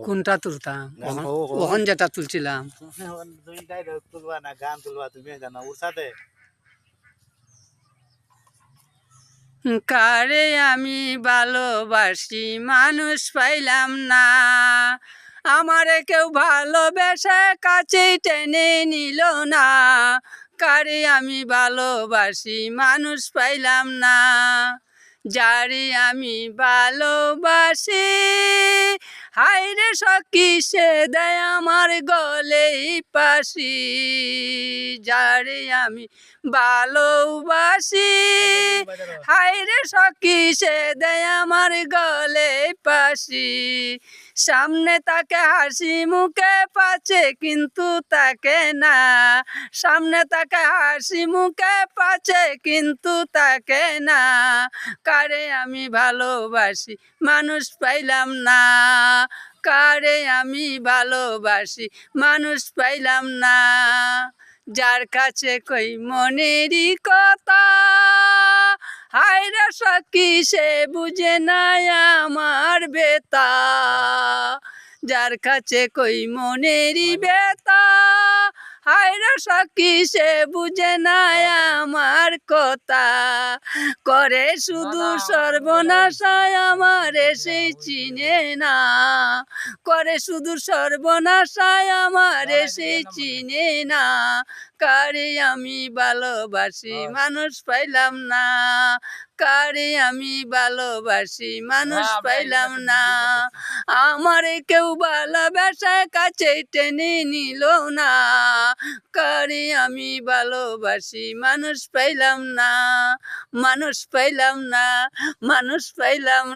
কোনটা তুলতাম ওখান যেটা তুলছিলাম। তুমি ডাইরেক্ট তুলবা না গান তুলবা তুমি জানো ওর সাথে কারে আমি ভালোবাসি মানুষ পাইলাম না, আমারে কেউ ভালোবেসে কাছেই টেনে নিল না। কারে আমি ভালোবাসি মানুষ পাইলাম না, যারে আমি ভালোবাসি হায়রে সখী সে দেয় আমার গলেই পাশি। যারে আমি ভালোবাসি হায়রে সখী সে দেয় আমার গলে পাশি। সামনে তাকে হাসি মুখে পাচ্ছে কিন্তু তাকে না, সামনে তাকে হাসি মুখে পাচ্ছে কিন্তু তাকে না। কারে আমি ভালোবাসি মানুষ পাইলাম না, কারে আমি ভালোবাসি মানুষ পাইলাম না। যার কাছে কই মনেরই কথা হায়রে সখী সে বুঝে না আমার বেতা। যার কাছে কই মনেরই বেতা হায়রে সখী সে বুঝে না আমার কথা। করে শুধু সর্বনাশায় আমার সেই চিনে না, করে শুধু সর্বনাশায় আমার সেই চিনে না। কারে আমি ভালোবাসি মানুষ পাইলাম না, কারে আমি ভালোবাসি মানুষ পাইলাম না। আমারে কেউ ভালোবাসায় কাছে টেনে নিল না, কারে আমি ভালোবাসি মানুষ পাইলাম না, মানুষ পাইলাম না, মানুষ পাইলাম